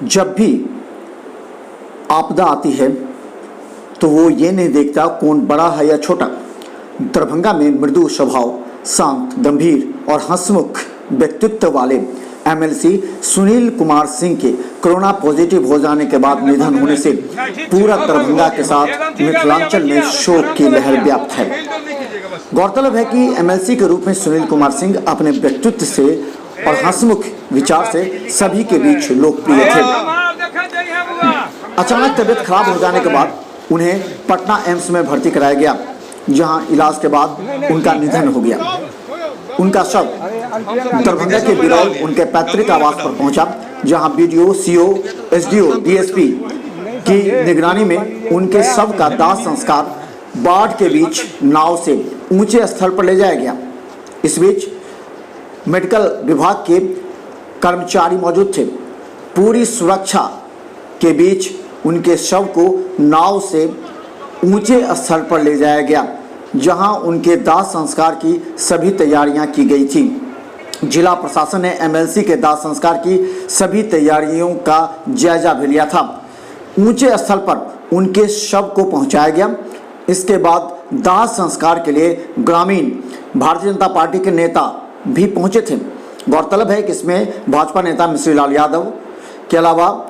जब भी आपदा आती है तो वो ये नहीं देखता कौन बड़ा है या छोटा। दरभंगा में मृदु स्वभाव, शांत, गंभीर और हंसमुख व्यक्तित्व वाले एमएलसी सुनील कुमार सिंह के कोरोना पॉजिटिव हो जाने के बाद निधन होने से पूरा दरभंगा के साथ मिथिलांचल में शोक की लहर व्याप्त है। गौरतलब है कि एमएलसी के रूप में सुनील कुमार सिंह अपने व्यक्तित्व से और हंसमुख विचार से सभी के बीच लोकप्रिय थे। अचानक तबीयत खराब हो जाने के बाद उन्हें पटना एम्स में भर्ती कराया गया, जहां इलाज के बाद उनका निधन हो गया। उनका शव दरभंगा के बिरौल उनके पैतृक आवास पर पहुंचा, जहां बीडीओ, सीओ, एसडीओ, डीएसपी की निगरानी में उनके शव का दाह संस्कार बाढ़ के बीच नाव से ऊंचे स्थल पर ले जाया गया। इस बीच मेडिकल विभाग के कर्मचारी मौजूद थे। पूरी सुरक्षा के बीच उनके शव को नाव से ऊंचे स्थल पर ले जाया गया, जहां उनके दाह संस्कार की सभी तैयारियां की गई थी। जिला प्रशासन ने एमएलसी के दाह संस्कार की सभी तैयारियों का जायजा भी लिया था। ऊंचे स्थल पर उनके शव को पहुंचाया गया। इसके बाद दाह संस्कार के लिए ग्रामीण भारतीय जनता पार्टी के नेता भी पहुंचे थे। गौरतलब है कि इसमें भाजपा नेता मिश्री लाल यादव के अलावा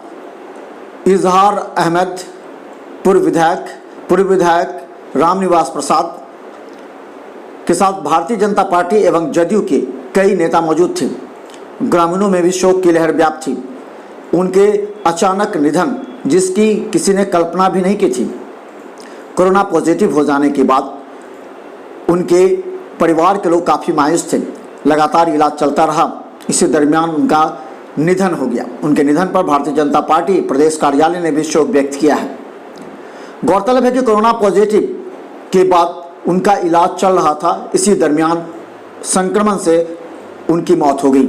इजहार अहमद, पूर्व विधायक रामनिवास प्रसाद के साथ भारतीय जनता पार्टी एवं जदयू के कई नेता मौजूद थे। ग्रामीणों में भी शोक की लहर व्याप्त थी। उनके अचानक निधन, जिसकी किसी ने कल्पना भी नहीं की थी। कोरोना पॉजिटिव हो जाने के बाद उनके परिवार के लोग काफ़ी मायूस थे। लगातार इलाज चलता रहा। इसी दरमियान उनका निधन हो गया। उनके निधन पर भारतीय जनता पार्टी प्रदेश कार्यालय ने भी शोक व्यक्त किया है। गौरतलब है कि कोरोना पॉजिटिव के बाद उनका इलाज चल रहा था। इसी दरमियान संक्रमण से उनकी मौत हो गई।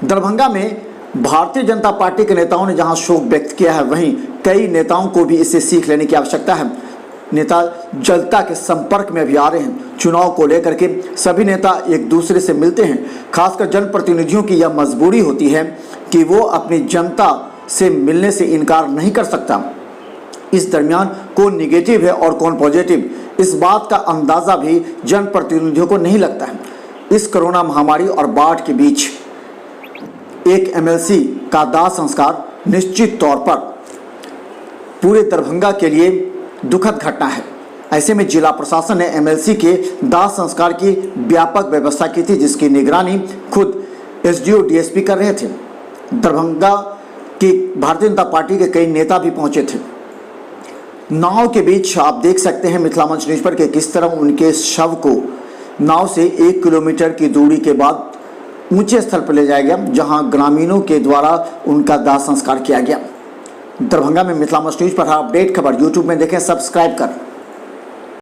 दरभंगा में भारतीय जनता पार्टी के नेताओं ने जहां शोक व्यक्त किया है, वहीं कई नेताओं को भी इससे सीख लेने की आवश्यकता है। नेता जनता के संपर्क में भी आ रहे हैं। चुनाव को लेकर के सभी नेता एक दूसरे से मिलते हैं। खासकर जनप्रतिनिधियों की यह मजबूरी होती है कि वो अपनी जनता से मिलने से इनकार नहीं कर सकता। इस दरमियान कौन निगेटिव है और कौन पॉजिटिव, इस बात का अंदाज़ा भी जनप्रतिनिधियों को नहीं लगता है। इस कोरोना महामारी और बाढ़ के बीच एक एमएलसी का दाह संस्कार निश्चित तौर पर पूरे दरभंगा के लिए दुखद घटना है। ऐसे में जिला प्रशासन ने एमएलसी के दाह संस्कार की व्यापक व्यवस्था की थी, जिसकी निगरानी खुद एसडीओ, डीएसपी कर रहे थे। दरभंगा की भारतीय जनता पार्टी के कई नेता भी पहुंचे थे। नाव के बीच आप देख सकते हैं मिथिला मंच न्यूज पर कि किस तरह उनके शव को नाव से 1 किलोमीटर की दूरी के बाद ऊंचे स्थल पर ले जाया गया, जहां ग्रामीणों के द्वारा उनका दाह संस्कार किया गया। दरभंगा में मिथिला मंच न्यूज पर हर अपडेट खबर यूट्यूब में देखें, सब्सक्राइब कर।